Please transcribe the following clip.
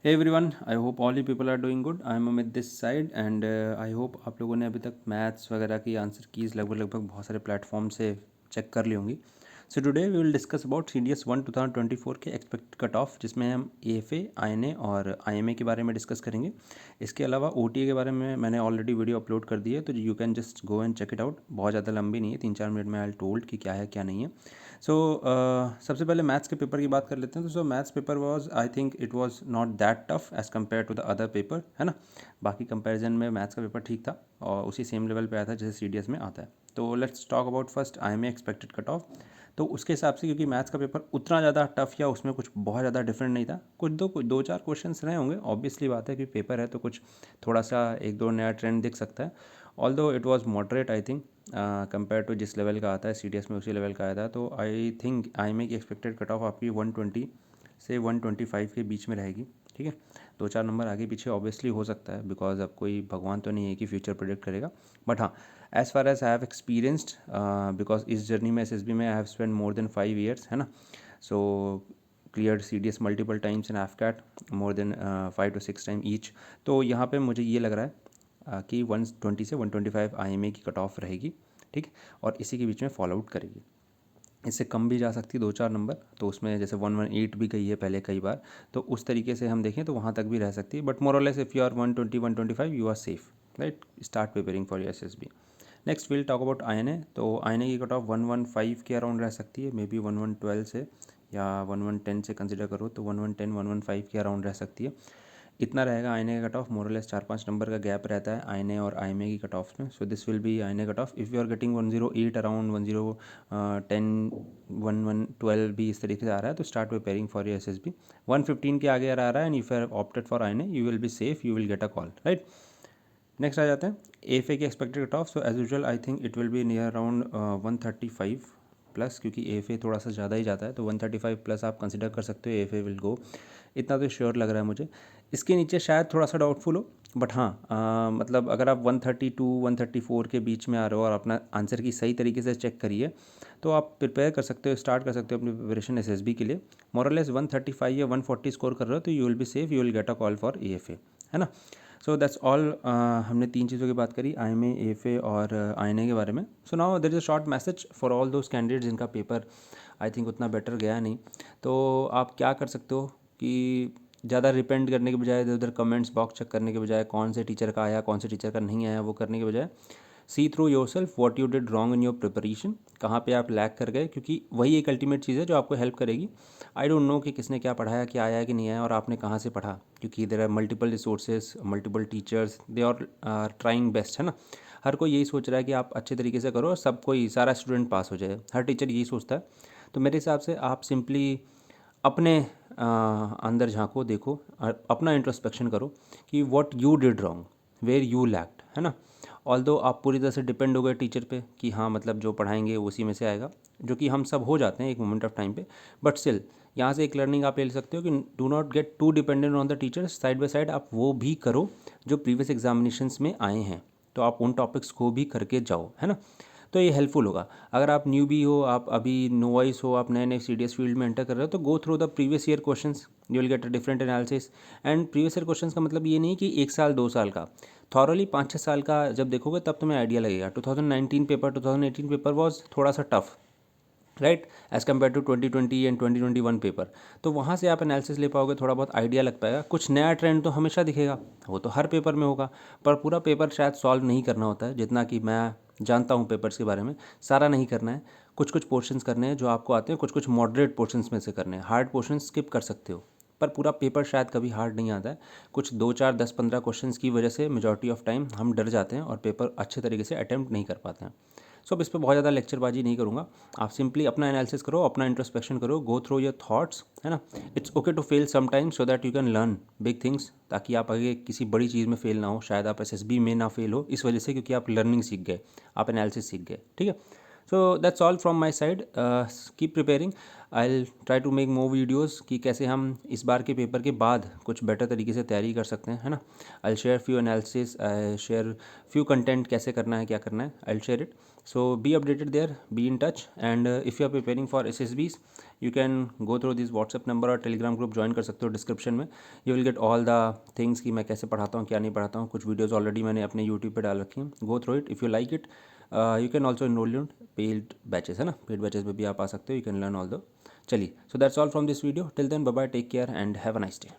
Hey everyone, I hope all you people are doing good. I am Amit this side and I hope आप लोगों ने अभी तक maths वगैरह की आंसर कीज़ लगभग बहुत सारे प्लेटफॉर्म से चेक कर ली होंगी. So today we will discuss about CDS 1 2024 के एक्सपेक्टेड कट ऑफ, जिसमें हम AFA, INA और IMA के बारे में डिस्कस करेंगे. इसके अलावा OTA के बारे में मैंने ऑलरेडी वीडियो अपलोड कर दी है, तो you can just go and check it out. बहुत ज़्यादा लंबी नहीं है, 3-4 मिनट में आई टोल्ड कि क्या है क्या नहीं है. सो सबसे पहले मैथ्स के पेपर की बात कर लेते हैं. तो maths paper was, I think it was not that tough as compare to the other paper, है ना. बाकी कंपैरिजन में मैथ्स का पेपर ठीक था और उसी सेम लेवल पे आया था जैसे CDS में आता है. तो let's talk about first IMA expected cut of. तो उसके हिसाब से, क्योंकि मैथ्स का पेपर उतना ज़्यादा टफ या उसमें कुछ बहुत ज़्यादा डिफरेंट नहीं था, कुछ दो चार क्वेश्चंस रहे होंगे. ऑब्वियसली बात है कि पेपर है तो कुछ थोड़ा सा एक दो नया ट्रेंड दिख सकता है. Although it was moderate, I think compare to जिस लेवल का आता है CDS में उसी लेवल का आया था. तो आई थिंक IMA की एक्सपेक्टेड कट ऑफ आपकी 120 से 125 के बीच में रहेगी. ठीक है, 2-4 नंबर आगे पीछे ऑब्वियसली हो सकता है, बिकॉज अब कोई भगवान तो नहीं है कि फ्यूचर प्रेडिक्ट करेगा. बट हाँ, as far as I have experienced, because इस जर्नी में SSB में I have spend more than 5 years, है ना. So clear CDS multiple times and AFCAT more than 5 to 6 time each. तो यहाँ पे मुझे ये लग रहा है कि 120 से 125 IMA की कट ऑफ रहेगी. ठीक है, और इसी के बीच में फॉलो आउट करेगी. इससे कम भी जा सकती है 2-4 नंबर, तो उसमें जैसे 118 भी गई है पहले कई बार, तो उस तरीके से हम देखें तो वहाँ तक भी रह सकती है. बट मोर और less if you are 120 125 you are safe, right. Start preparing for your SSB. Next will talk about INA. तो INA की कट ऑफ 115 के अराउंड रह सकती है, मे बी 1112 से या 1110 से कंसिडर करो तो 1110 115 के अराउंड रह सकती है. इतना रहेगा INA का कट ऑफ. मोरलेस 4-5 नंबर का गैप रहता है INA और IMA की कट ऑफ में. So this will be INA cut off. If you are getting 108 around 10 1112 भी इस तरीके से आ रहा है, तो start preparing for your SSB. 115 के आगे आ रहा है and if you opted for INA you will be safe, you will get a call, right. Next आ जाते हैं AFA की expected cut off. So as usual I think it will be near around 135 plus, क्योंकि AFA थोड़ा सा ज़्यादा ही जाता है, तो 135 प्लस आप कंसिडर कर सकते हो. AFA विल गो, इतना तो श्योर लग रहा है मुझे. इसके नीचे शायद थोड़ा सा डाउटफुल हो, बट हाँ, मतलब अगर आप 132 134 के बीच में आ रहे हो और अपना आंसर की सही तरीके से चेक करिए, तो आप प्रिपेयर कर सकते हो, स्टार्ट कर सकते हो अपनी प्रिपरेशन SSB के लिए. मोरलेस 135 या 140 स्कोर कर रहे हो तो you will be safe, you will get a call for AFA, है ना. सो दैट्स ऑल. हमने 3 चीज़ों की बात करी, IMA, AFA और INA के बारे में. So now there is a short message for all those candidates जिनका पेपर आई थिंक उतना बेटर गया नहीं. तो आप क्या कर सकते हो कि ज़्यादा रिपेंड करने के बजाय, इधर उधर कमेंट्स बॉक्स चेक करने के बजाय, कौन से टीचर का आया कौन से टीचर का नहीं आया वो करने के बजाय, see through yourself what you did wrong in your preparation, कहाँ पे आप लैक कर गए, क्योंकि वही एक अल्टीमेट चीज़ है जो आपको हेल्प करेगी. आई डोंट नो कि किसने क्या पढ़ाया, क्या आया कि नहीं आया और आपने कहाँ से पढ़ा, क्योंकि there are multiple resources, multiple teachers, they are trying best, है ना. हर कोई यही सोच रहा है कि आप अच्छे तरीके से करो और सब कोई, सारा स्टूडेंट पास हो जाए, हर टीचर यही सोचता है. तो मेरे हिसाब से आप सिंपली अपने अंदर झांको, देखो, अपना इंट्रोस्पेक्शन करो कि what you did wrong, where you lacked, है ना. ऑल्दो आप पूरी तरह से डिपेंड हो गए टीचर पे कि हाँ मतलब जो पढ़ाएंगे उसी में से आएगा, जो कि हम सब हो जाते हैं एक मोमेंट ऑफ टाइम पे. बट स्टिल यहाँ से एक लर्निंग आप ले सकते हो कि do not get to dependent on the teachers. Side by side आप वो भी करो जो प्रीवियस एग्जामिनेशंस में आए हैं, तो आप उन टॉपिक्स को भी करके जाओ, है ना. तो ये हेल्पफुल होगा. अगर आप न्यूबी हो, आप अभी नोवाइस हो, आप नए नए CDS फील्ड में एंटर कर रहे हो, तो go through the previous year questions, you will get a different analysis. And previous year questions का मतलब ये नहीं कि 1 साल 2 साल का, थॉरली 5-6 साल का जब देखोगे तब तुम्हें आइडिया लगेगा. 2019 पेपर, 2018 पेपर वॉज थोड़ा सा tough, right, as compare to 2020 and 2021 paper. तो वहाँ से आप एनालिसिस ले पाओगे, थोड़ा बहुत आइडिया लग पाएगा. कुछ नया ट्रेंड तो हमेशा दिखेगा, वो तो हर पेपर में होगा, पर पूरा पेपर शायद सॉल्व नहीं करना होता है. जितना कि मैं जानता हूँ पेपर्स के बारे में, सारा नहीं करना है. कुछ कुछ पोर्शंस करने हैं जो आपको आते हैं, कुछ कुछ मॉडरेट पोर्शंस में से करने हैं. हार्ड पोर्शन स्किप कर सकते हो, पर पूरा पेपर शायद कभी हार्ड नहीं आता है. कुछ 2 4 10 15 क्वेश्चंस की वजह से मेजॉरिटी ऑफ टाइम हम डर जाते हैं और पेपर अच्छे तरीके से अटैम्प्ट नहीं कर पाते हैं. सो अब इस पर बहुत ज़्यादा लेक्चरबाजी नहीं करूँगा. आप सिंपली अपना एनालिसिस करो, अपना इंट्रोस्पेक्शन करो, गो थ्रू योर थॉट्स, है ना. It's okay to fail sometimes so that you can learn big things, ताकि आप आगे किसी बड़ी चीज़ में फेल ना हो. शायद आप SSB में ना फेल हो इस वजह से, क्योंकि आप लर्निंग सीख गए, आप एनालिसिस सीख गए. ठीक है. So that's all from my side. Keep preparing. I will try to make more videos कि कैसे हम इस बार के पेपर के बाद कुछ बेटर तरीके से तैयारी कर सकते हैं, है ना. I share few analysis, I share few content, कैसे करना है क्या करना है, I share it. So be updated there, be in touch, and if you are preparing for SSBs, you can go through this WhatsApp number और Telegram group join कर सकते हो डिस्क्रिप्शन में. You will get all the things कि मैं कैसे पढ़ाता हूँ, क्या नहीं पढ़ाता हूँ. कुछ वीडियोज़ ऑलरेडी मैंने अपने यूट्यूब पे डाल रखी हैं. Go through it. If you like it, you can also enrol in paid batches, है ना. पेड बैचेस में भी आप आ सकते हो. You can learn all the. चलिए, so that's all from this video. Till then, bye bye, take care and have a nice day.